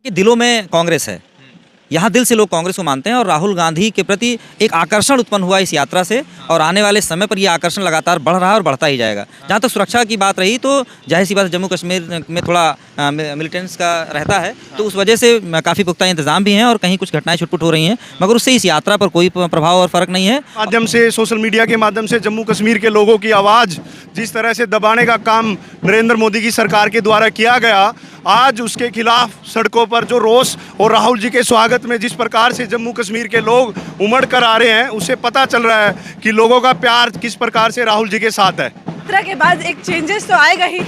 कि दिलों में कांग्रेस है। यहाँ दिल से लोग कांग्रेस को मानते हैं और राहुल गांधी के प्रति एक आकर्षण उत्पन्न हुआ इस यात्रा से और आने वाले समय पर यह आकर्षण लगातार बढ़ रहा है और बढ़ता ही जाएगा। जहाँ तक सुरक्षा की बात रही तो जाहिर सी बात जम्मू कश्मीर में थोड़ा मिलिटेंट्स का रहता है, तो उस वजह से काफ़ी पुख्ता इंतजाम भी हैं और कहीं कुछ घटनाएं छुटपुट हो रही हैं, मगर उससे इस यात्रा पर कोई प्रभाव और फर्क नहीं है। माध्यम से सोशल मीडिया के माध्यम से जम्मू कश्मीर के लोगों की आवाज़ जिस तरह से दबाने का काम नरेंद्र मोदी की सरकार के द्वारा किया गया, आज उसके खिलाफ सड़कों पर जो रोष और राहुल जी के स्वागत में जिस प्रकार से जम्मू कश्मीर के लोग उमड़ कर आ रहे हैं, उससे पता चल रहा है कि लोगों का प्यार किस प्रकार से राहुल जी के साथ है। यात्रा के बाद एक चेंजेस तो आएगा ही।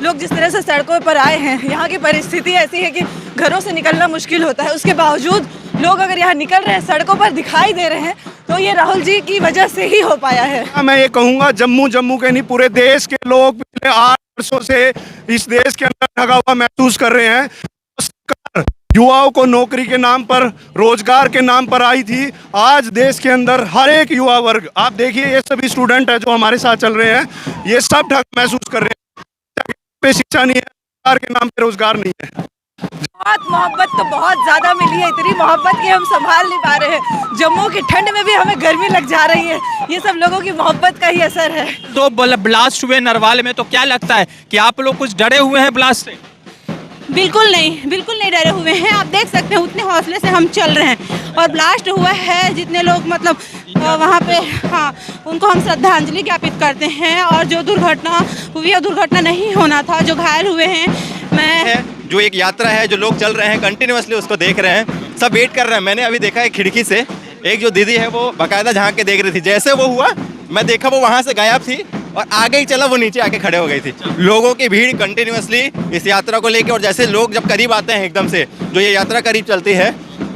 लोग जिस तरह से सड़कों पर आए हैं, यहाँ की परिस्थिति ऐसी है कि घरों से निकलना मुश्किल होता है, उसके बावजूद लोग अगर यहाँ निकल रहे हैं, सड़कों पर दिखाई दे रहे हैं, तो ये राहुल जी की वजह से ही हो पाया है। मैं ये कहूँगा जम्मू के नहीं पूरे देश के लोग पिछले 8 वर्षों से इस देश के अंदर ठगा हुआ महसूस कर रहे हैं। सरकार युवाओं को नौकरी के नाम पर, रोजगार के नाम पर आई थी, आज देश के अंदर हर एक युवा वर्ग, आप देखिए ये सभी स्टूडेंट है जो हमारे साथ चल रहे हैं, ये सब ठग महसूस कर रहे हैं। पे शिक्षा नहीं है, सरकार के नाम पे रोजगार नहीं है। बहुत मोहब्बत तो बहुत ज़्यादा मिली है, इतनी मोहब्बत कि हम संभाल नहीं पा रहे हैं। जम्मू की ठंड में भी हमें गर्मी लग जा रही है, ये सब लोगों की मोहब्बत का ही असर है। तो ब्लास्ट हुए नरवाल में, तो क्या लगता है कि आप लोग कुछ डरे हुए हैं ब्लास्ट से? बिल्कुल नहीं डरे हुए हैं। आप देख सकते हैं उतने हौसले से हम चल रहे हैं और ब्लास्ट हुआ है, जितने लोग मतलब वहाँ पे, हाँ, उनको हम श्रद्धांजलि ज्ञापित करते हैं। और जो दुर्घटना हुई है, दुर्घटना नहीं होना था। जो घायल हुए हैं, मैं जो एक यात्रा है, जो लोग चल रहे हैं कंटिन्यूअसली उसको देख रहे हैं, सब वेट कर रहे हैं। मैंने अभी देखा है खिड़की से, एक जो दीदी है वो बाकायदा झांक के देख रही थी। जैसे वो हुआ मैं देखा वो वहाँ से गायब थी और आगे ही चला, वो नीचे आके खड़े हो गई थी। लोगों की भीड़ कंटिन्यूअसली इस यात्रा को लेके, और जैसे लोग जब करीब आते हैं एकदम से, जो ये यात्रा करीब चलती है,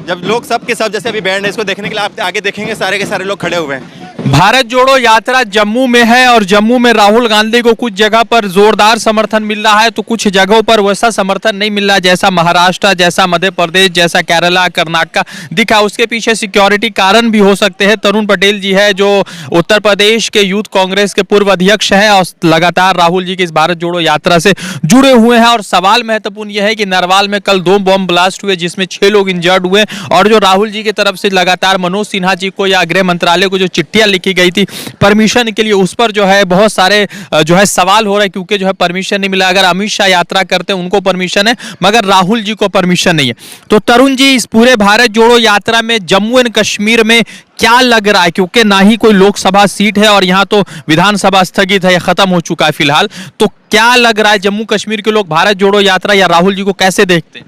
जब लोग सब के सब, जैसे अभी बैंड है, इसको देखने के लिए आप आगे देखेंगे सारे के सारे लोग खड़े हुए हैं। भारत जोड़ो यात्रा जम्मू में है और जम्मू में राहुल गांधी को कुछ जगह पर जोरदार समर्थन मिल रहा है, तो कुछ जगहों पर वैसा समर्थन नहीं मिल रहा, जैसा महाराष्ट्र, जैसा मध्य प्रदेश, जैसा केरला, कर्नाटक दिखा। उसके पीछे सिक्योरिटी कारण भी हो सकते हैं। तरुण पटेल जी है जो उत्तर प्रदेश के यूथ कांग्रेस के पूर्व अध्यक्ष हैं और लगातार राहुल जी की इस भारत जोड़ो यात्रा से जुड़े हुए हैं। और सवाल महत्वपूर्ण यह है कि नरवाल में कल 2 बम ब्लास्ट हुए जिसमें 6 लोग इंजर्ड हुए, और जो राहुल जी की तरफ से लगातार मनोज सिन्हा जी को या गृह मंत्रालय को जो चिट्ठियां लिखी गई थी परमिशन के लिए, उस पर जो है बहुत सारे जो है सवाल हो रहे हैं, क्योंकि जो है परमिशन नहीं मिला। अगर अमित शाह यात्रा करते हैं उनको परमिशन है, मगर राहुल जी को परमिशन नहीं है। तो तरुण जी, इस पूरे भारत जोड़ो यात्रा में जम्मू एंड कश्मीर में क्या लग रहा है, क्योंकि ना ही कोई लोकसभा सीट है और यहाँ तो विधानसभा स्थगित है या खत्म हो चुका है फिलहाल, तो क्या लग रहा है जम्मू कश्मीर के लोग भारत जोड़ो यात्रा या राहुल जी को कैसे देखते हैं?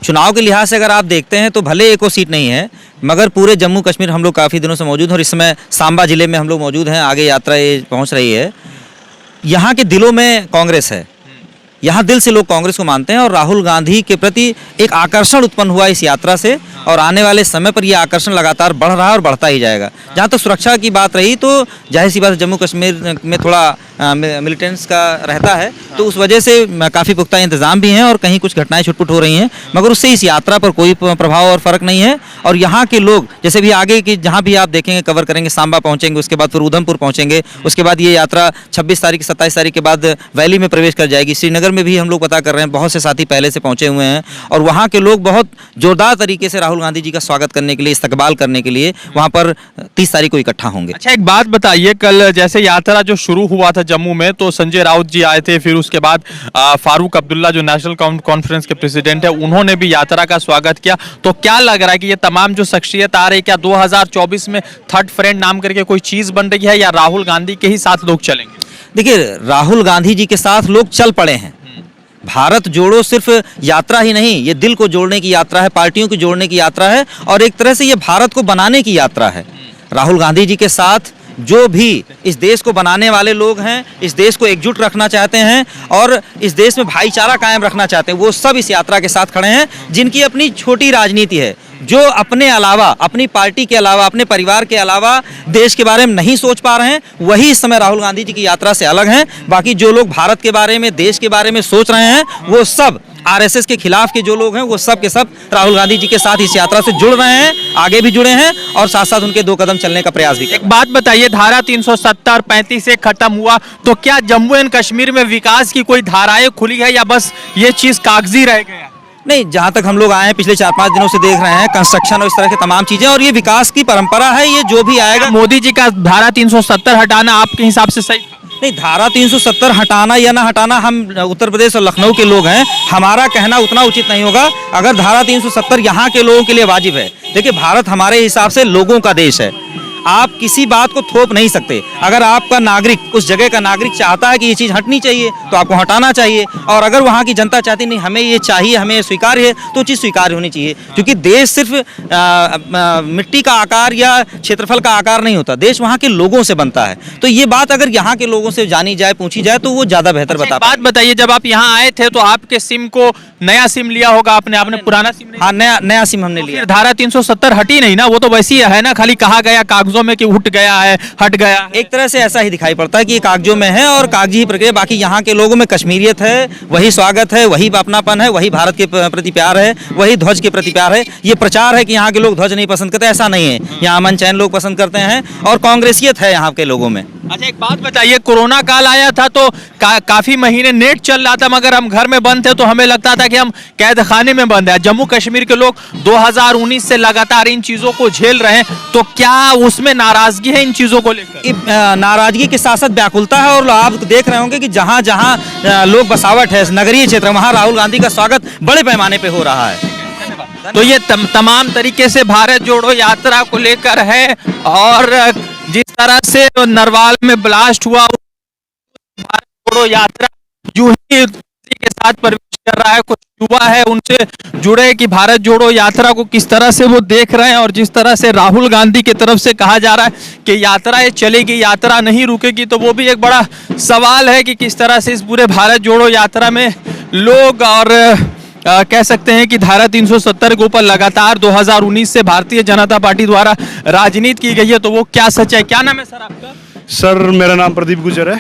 चुनाव के लिहाज से अगर आप देखते हैं तो भले एक सीट नहीं है, मगर पूरे जम्मू कश्मीर हम लोग काफ़ी दिनों से मौजूद हैं और इस समय सांबा जिले में हम लोग मौजूद हैं। आगे यात्रा ये पहुंच रही है। यहाँ के दिलों में कांग्रेस है। यहाँ दिल से लोग कांग्रेस को मानते हैं और राहुल गांधी के प्रति एक आकर्षण उत्पन्न हुआ इस यात्रा से और आने वाले समय पर यह आकर्षण लगातार बढ़ रहा है और बढ़ता ही जाएगा। जहाँ तक सुरक्षा की बात रही तो जाहिर सी बात जम्मू कश्मीर में थोड़ा मिलिटेंट्स का रहता है, तो उस वजह से काफ़ी पुख्ता इंतजाम भी हैं और कहीं कुछ घटनाएं छुटपुट हो रही हैं, मगर उससे इस यात्रा पर कोई प्रभाव और फर्क नहीं है। और यहाँ के लोग जैसे भी आगे की जहाँ भी आप देखेंगे कवर करेंगे, सांबा पहुँचेंगे, उसके बाद फिर उधमपुर पहुँचेंगे, उसके बाद ये यात्रा 26 तारीख 27 तारीख के बाद वैली में प्रवेश कर जाएगी। श्रीनगर में भी हम लोग पता कर रहे हैं, बहुत से साथी पहले से पहुँचे हुए हैं और वहाँ के लोग बहुत जोरदार तरीके से राहुल गांधी जी का स्वागत करने के लिए, इस्तकबाल करने के लिए वहाँ पर 30 तारीख को इकट्ठा होंगे। अच्छा, एक बात बताइए, कल जैसे यात्रा जो शुरू हुआ था जम्मू में, तो संजय राउत जी आए थे, फिर उसके बाद फारूक अब्दुल्ला जो नेशनल कॉन्फ्रेंस के प्रेसिडेंट है, उन्होंने भी यात्रा का स्वागत किया। तो क्या लग रहा है कि ये तमाम जो शख्सियत आ रही, क्या 2024 में थर्ड फ्रेंड नाम करके कोई चीज बन रही है या राहुल गांधी के ही साथ लोग चलेंगे? देखिए, राहुल गांधी जी के साथ लोग चल पड़े हैं। भारत जोड़ो सिर्फ यात्रा ही नहीं, ये दिल को जोड़ने की यात्रा है, पार्टियों को जोड़ने की यात्रा है और एक तरह से ये भारत को बनाने की यात्रा है। राहुल गांधी जी के साथ जो भी इस देश को बनाने वाले लोग हैं, इस देश को एकजुट रखना चाहते हैं और इस देश में भाईचारा कायम रखना चाहते हैं, वो सब इस यात्रा के साथ खड़े हैं। जिनकी अपनी छोटी राजनीति है, जो अपने अलावा, अपनी पार्टी के अलावा, अपने परिवार के अलावा देश के बारे में नहीं सोच पा रहे हैं, वही इस समय राहुल गांधी जी की यात्रा से अलग हैं। बाकी जो लोग भारत के बारे में, देश के बारे में सोच रहे हैं, वो सब आरएसएस के खिलाफ के जो लोग हैं, वो सब के सब राहुल गांधी जी के साथ इस यात्रा से जुड़ रहे हैं, आगे भी जुड़े हैं और साथ साथ उनके 2 कदम चलने का प्रयास भी कर रहे हैं। एक बात बताइए, धारा 370 और 35 से खत्म हुआ, तो क्या जम्मू एंड कश्मीर में विकास की कोई धाराएं खुली है या बस ये चीज कागजी रह गया? नहीं, जहाँ तक हम लोग आए हैं पिछले 4-5 दिनों से देख रहे हैं कंस्ट्रक्शन और इस तरह की तमाम चीजें, और ये विकास की परंपरा है, ये जो भी आएगा। मोदी जी का धारा 370 हटाना आपके हिसाब से सही था? नहीं, धारा 370 हटाना या ना हटाना, हम उत्तर प्रदेश और लखनऊ के लोग हैं, हमारा कहना उतना उचित नहीं होगा। अगर धारा 370 यहाँ के लोगों के लिए वाजिब है, देखिए भारत हमारे हिसाब से लोगों का देश है, आप किसी बात को थोप नहीं सकते। अगर आपका नागरिक, उस जगह का नागरिक चाहता है कि ये चीज़ हटनी चाहिए तो आपको हटाना चाहिए, और अगर वहाँ की जनता चाहती नहीं हमें ये चाहिए, हमें ये स्वीकार्य है, तो चीज़ स्वीकार्य होनी चाहिए। क्योंकि देश सिर्फ मिट्टी का आकार या क्षेत्रफल का आकार नहीं होता, देश वहाँ के लोगों से बनता है। तो ये बात अगर यहाँ के लोगों से जानी जाए, पूछी जाए, तो वो ज़्यादा बेहतर अच्छा, बता एक बात बताइए, जब आप यहाँ आए थे तो आपके सिम को नया सिम लिया होगा आपने पुराना सिम नहीं? हाँ, नया सिम हमने लिया। फिर धारा 370 हटी नहीं ना, वो तो वैसी है ना, खाली कहा गया कागजों में कि उठ गया है, हट गया है। एक तरह से ऐसा ही दिखाई पड़ता है कि ये कागजों में है और कागजी ही प्रक्रिया। बाकी यहाँ के लोगों में कश्मीरियत है, वही स्वागत है, वही अपनापन है, वही भारत के प्रति प्यार है, वही ध्वज के प्रति प्यार है। ये प्रचार है कि यहाँ के लोग ध्वज नहीं पसंद करते, ऐसा नहीं है। यहाँ अमन चैन लोग पसंद करते हैं और कांग्रेसियत है यहाँ के लोगों में। अच्छा, एक बात बताइए, कोरोना काल आया था तो काफी महीने नेट चल रहा था, मगर हम घर में बंद थे तो हमें लगता था कि हम कैद खाने में बंद है। जम्मू कश्मीर के लोग 2019 से लगातार इन चीजों को झेल रहे हैं, तो क्या उसमें नाराजगी है इन चीजों को लेकर? नाराजगी के साथ साथ व्याकुलता है, और आप देख रहे होंगे कि जहाँ जहाँ लोग बसावट है, नगरीय क्षेत्र, वहाँ राहुल गांधी का स्वागत बड़े पैमाने पे हो रहा है। तो ये तमाम तरीके से भारत जोड़ो यात्रा को लेकर है, और जिस तरह से नरवाल में ब्लास्ट हुआ, भारत जोड़ो यात्रा यूं ही के साथ प्रवेश कर रहा है। कुछ युवा है उनसे जुड़े कि भारत जोड़ो यात्रा को किस तरह से वो देख रहे हैं, और जिस तरह से राहुल गांधी की तरफ से कहा जा रहा है कि यात्रा ये चलेगी, यात्रा नहीं रुकेगी, तो वो भी एक बड़ा सवाल है कि किस तरह से इस पूरे भारत जोड़ो यात्रा में लोग, और कह सकते हैं कि धारा 370 के ऊपर लगातार 2019 से भारतीय जनता पार्टी द्वारा राजनीति की गई है, तो वो क्या सच है? क्या नाम है सर आपका? सर मेरा नाम प्रदीप गुजर है।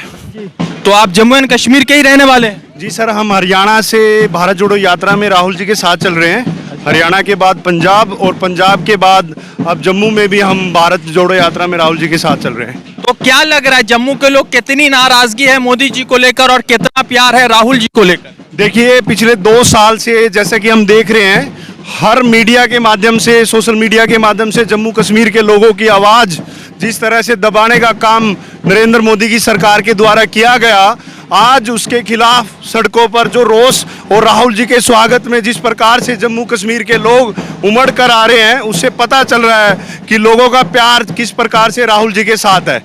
तो आप जम्मू एंड कश्मीर के ही रहने वाले हैं? जी सर, हम हरियाणा से भारत जोड़ो यात्रा में राहुल जी के साथ चल रहे हैं। हरियाणा के बाद पंजाब, और पंजाब के बाद अब जम्मू में भी हम भारत जोड़ो यात्रा में राहुल जी के साथ चल रहे हैं। तो क्या लग रहा है, जम्मू के लोग कितनी नाराजगी है मोदी जी को लेकर और कितना प्यार है राहुल जी को लेकर? देखिए, पिछले 2 साल से जैसे कि हम देख रहे हैं, हर मीडिया के माध्यम से, सोशल मीडिया के माध्यम से जम्मू कश्मीर के लोगों की आवाज़ जिस तरह से दबाने का काम नरेंद्र मोदी की सरकार के द्वारा किया गया, आज उसके खिलाफ सड़कों पर जो रोष और राहुल जी के स्वागत में जिस प्रकार से जम्मू कश्मीर के लोग उमड़ कर आ रहे हैं, उससे पता चल रहा है कि लोगों का प्यार किस प्रकार से राहुल जी के साथ है।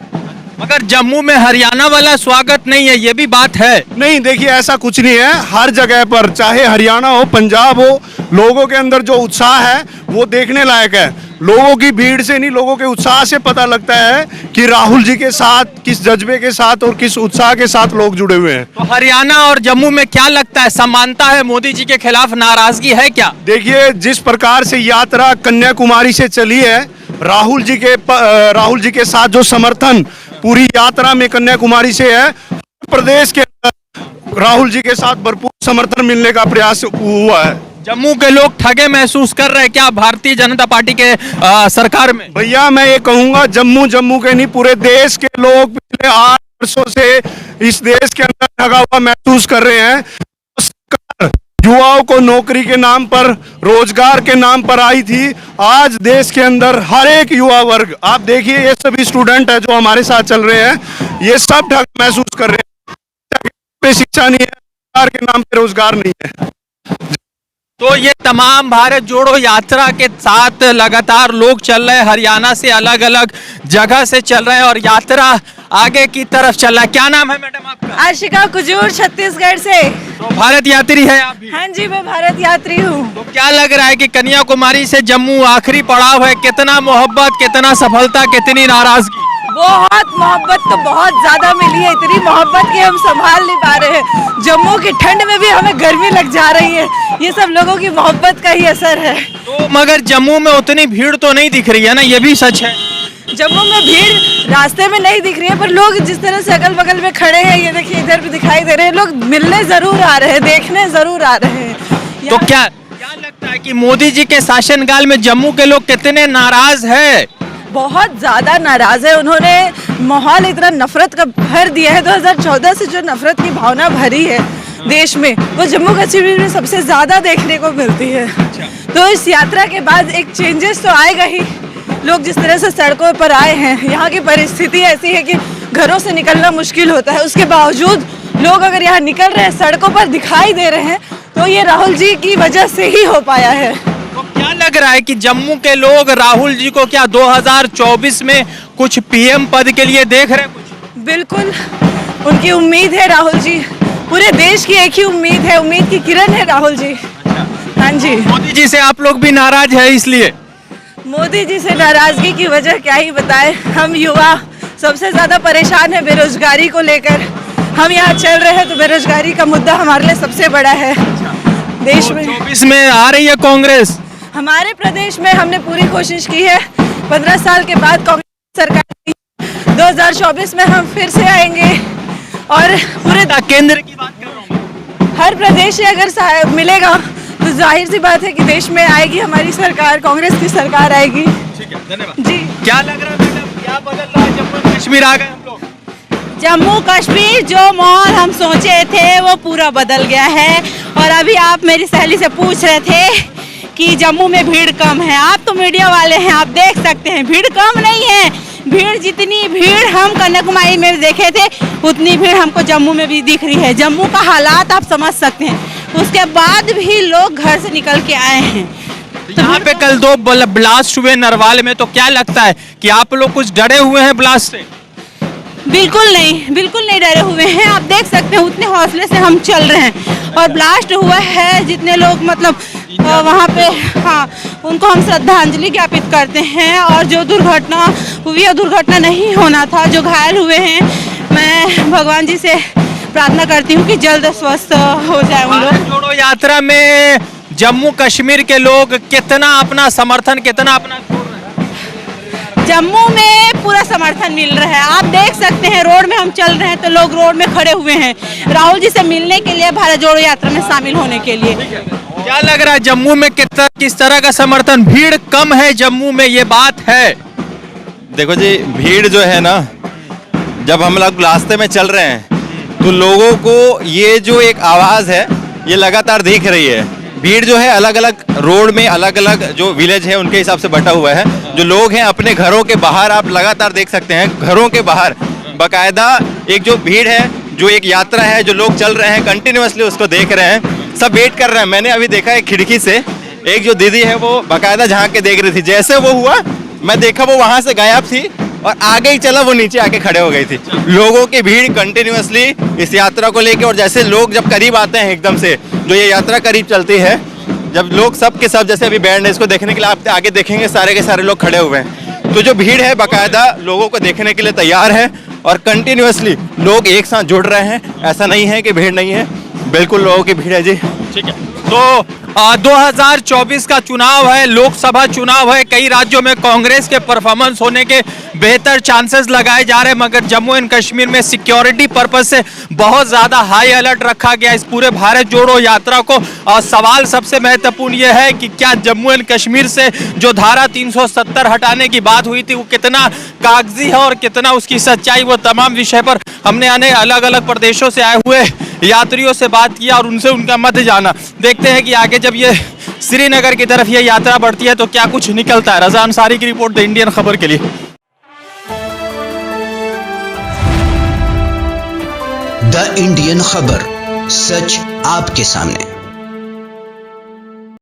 मगर जम्मू में हरियाणा वाला स्वागत नहीं है, ये भी बात है। नहीं, देखिए ऐसा कुछ नहीं है। हर जगह पर, चाहे हरियाणा हो, पंजाब हो, लोगों के अंदर जो उत्साह है वो देखने लायक है। लोगों की भीड़ से नहीं, लोगों के उत्साह से पता लगता है कि राहुल जी के साथ किस जज्बे के साथ और किस उत्साह के साथ लोग जुड़े हुए हैं। तो हरियाणा और जम्मू में क्या लगता है, समानता है? मोदी जी के खिलाफ नाराजगी है क्या? देखिए, जिस प्रकार से यात्रा कन्याकुमारी से चली है, राहुल जी के साथ जो समर्थन पूरी यात्रा में कन्याकुमारी से है, प्रदेश के अंदर राहुल जी के साथ भरपूर समर्थन मिलने का प्रयास हुआ है। जम्मू के लोग ठगे महसूस कर रहे हैं क्या भारतीय जनता पार्टी के सरकार में? भैया, मैं ये कहूंगा, जम्मू के नहीं, पूरे देश के लोग पिछले 8 वर्षों से इस देश के अंदर ठगा हुआ महसूस कर रहे हैं। सरकार युवाओं को नौकरी के नाम पर, रोजगार के नाम पर आई थी। आज देश के अंदर हर एक युवा वर्ग, आप देखिए, ये सभी स्टूडेंट है जो हमारे साथ चल रहे हैं, ये सब ठग महसूस कर रहे हैं। शिक्षा नहीं है, रोजगार के नाम पे रोजगार नहीं है। तो ये तमाम भारत जोड़ो यात्रा के साथ लगातार लोग चल रहे हैं, हरियाणा से अलग अलग जगह से चल रहे हैं, और यात्रा आगे की तरफ चल रहा है। क्या नाम है मैडम आपका? आशिका कुजूर, छत्तीसगढ़ से। तो भारत यात्री है आप भी? हाँ जी, मैं भारत यात्री हूँ। तो क्या लग रहा है कि कन्याकुमारी से जम्मू आखिरी पड़ाव है? कितना मोहब्बत, कितना सफलता, कितनी नाराजगी? बहुत मोहब्बत तो बहुत ज्यादा मिली है, इतनी मोहब्बत कि हम संभाल नहीं पा रहे हैं। जम्मू की ठंड में भी हमें गर्मी लग जा रही है, ये सब लोगों की मोहब्बत का ही असर है। तो मगर जम्मू में उतनी भीड़ तो नहीं दिख रही है ना, ये भी सच है। जम्मू में भीड़ रास्ते में नहीं दिख रही है, पर लोग जिस तरह से अगल बगल में खड़े हैं, ये देखिए इधर भी दिखाई दे रहे हैं, लोग मिलने जरूर आ रहे हैं, देखने जरूर आ रहे हैं। तो क्या लगता है कि मोदी जी के शासनकाल में जम्मू के लोग कितने नाराज है? बहुत ज्यादा नाराज है। उन्होंने माहौल इतना नफरत का भर दिया है, 2014 से जो नफरत की भावना भरी है देश में, वो जम्मू कश्मीर में सबसे ज़्यादा देखने को मिलती है। तो इस यात्रा के बाद एक चेंजेस तो आएगा ही। लोग जिस तरह से सड़कों पर आए हैं, यहाँ की परिस्थिति ऐसी है कि घरों से निकलना मुश्किल होता है, उसके बावजूद लोग अगर यहाँ निकल रहे हैं, सड़कों पर दिखाई दे रहे हैं, तो ये राहुल जी की वजह से ही हो पाया है। तो क्या लग रहा है कि जम्मू के लोग राहुल जी को क्या 2024 में कुछ पीएम पद के लिए देख रहे हैं? कुछ बिल्कुल उनकी उम्मीद है राहुल जी, पूरे देश की एक ही उम्मीद है, उम्मीद की किरण है राहुल जी। हाँ जी, मोदी जी से आप लोग भी नाराज है, इसलिए मोदी जी से नाराजगी की वजह क्या ही बताएं। हम युवा सबसे ज्यादा परेशान है बेरोजगारी को लेकर। हम यहाँ चल रहे हैं तो बेरोजगारी का मुद्दा हमारे लिए सबसे बड़ा है देश में। 24 में आ रही है कांग्रेस। हमारे प्रदेश में हमने पूरी कोशिश की है, 15 साल के बाद कांग्रेस सरकार की, 2024 में हम फिर से आएंगे और पूरे केंद्र की बात कर रहा हूँ। हर प्रदेश से अगर मिलेगा तो जाहिर सी बात है कि देश में आएगी हमारी सरकार, कांग्रेस की सरकार आएगी। ठीक है, धन्यवाद जी। क्या लग रहा है मैडम, क्या बदल रहा है? जम्मू कश्मीर आ गए हम लोग। जम्मू कश्मीर जो माहौल हम सोचे थे वो पूरा बदल गया है। और अभी आप मेरी सहेली से पूछ रहे थे कि जम्मू में भीड़ कम है। आप तो मीडिया वाले हैं, आप देख सकते हैं भीड़ कम नहीं है। भीड़ जितनी भीड़ हम कन्याकुमारी में देखे थे, उतनी भीड़ हमको जम्मू में भी दिख रही है। जम्मू का हालात आप समझ सकते हैं। उसके बाद भी लोग घर से निकल के आए हैं। यहाँ पे कल 2 ब्लास्ट हुए नरवाल में, तो क्या लगता है कि आप लोग कुछ डरे हुए हैं ब्लास्ट से? बिल्कुल नहीं डरे हुए हैं। आप देख सकते हैं उतने हौसले से हम चल रहे हैं। और ब्लास्ट हुआ है, जितने लोग मतलब वहाँ पे, हाँ, उनको हम श्रद्धांजलि ज्ञापित करते हैं। और जो दुर्घटना हुई है, दुर्घटना नहीं होना था। जो घायल हुए हैं, मैं भगवान जी से प्रार्थना करती हूँ कि जल्द स्वस्थ हो जाए उन लोग। भारत जोड़ो यात्रा में जम्मू कश्मीर के लोग कितना अपना समर्थन, कितना अपना छोड़ रहे हैं? जम्मू में पूरा समर्थन मिल रहा है। आप देख सकते हैं रोड में हम चल रहे हैं तो लोग रोड में खड़े हुए हैं राहुल जी से मिलने के लिए, भारत जोड़ो यात्रा में शामिल होने के लिए। क्या लग रहा है जम्मू में किस तरह का समर्थन? भीड़ कम है जम्मू में, ये बात है। देखो जी, भीड़ जो है ना, जब हम लोग रास्ते में चल रहे हैं तो लोगों को ये जो एक आवाज़ है ये लगातार दिख रही है। भीड़ जो है अलग अलग रोड में, अलग अलग जो विलेज है उनके हिसाब से बटा हुआ है। जो लोग हैं अपने घरों के बाहर, आप लगातार देख सकते हैं घरों के बाहर बाकायदा एक जो भीड़ है, जो एक यात्रा है, जो लोग चल रहे हैं कंटिन्यूसली उसको देख रहे हैं, सब वेट कर रहे हैं। मैंने अभी देखा एक खिड़की से, एक जो दीदी है वो बाकायदा झांक के देख रही थी। जैसे वो हुआ, मैं देखा वो वहाँ से गायब थी और आगे ही चला, वो नीचे आके खड़े हो गई थी। लोगों की भीड़ कंटिन्यूसली इस यात्रा को लेके, और जैसे लोग जब करीब आते हैं एकदम से, जो ये यात्रा करीब चलती है, जब लोग सब के सब, जैसे अभी बैंड है, इसको देखने के लिए आप आगे देखेंगे सारे के सारे लोग खड़े हुए हैं। तो जो भीड़ है बाकायदा लोगों को देखने के लिए तैयार है और कंटिन्यूसली लोग एक साथ जुड़ रहे हैं। ऐसा नहीं है कि भीड़ नहीं है, बिल्कुल लोगों की भीड़ है जी। ठीक है, तो 2024 का चुनाव है, लोकसभा चुनाव है। कई राज्यों में कांग्रेस के परफॉर्मेंस होने के बेहतर चांसेस लगाए जा रहे हैं, मगर जम्मू एंड कश्मीर में सिक्योरिटी पर्पस से बहुत ज़्यादा हाई अलर्ट रखा गया इस पूरे भारत जोड़ो यात्रा को। और सवाल सबसे महत्वपूर्ण यह है कि क्या जम्मू एंड कश्मीर से जो धारा 370 हटाने की बात हुई थी वो कितना कागजी है और कितना उसकी सच्चाई, वो तमाम विषय पर हमने अलग अलग प्रदेशों से आए हुए यात्रियों से बात किया और उनसे उनका मत जाना। देखते हैं कि आगे जब ये श्रीनगर की तरफ ये यात्रा बढ़ती है तो क्या कुछ निकलता है। रजा अंसारी की रिपोर्ट द इंडियन खबर के लिए। द इंडियन खबर, सच आपके सामने।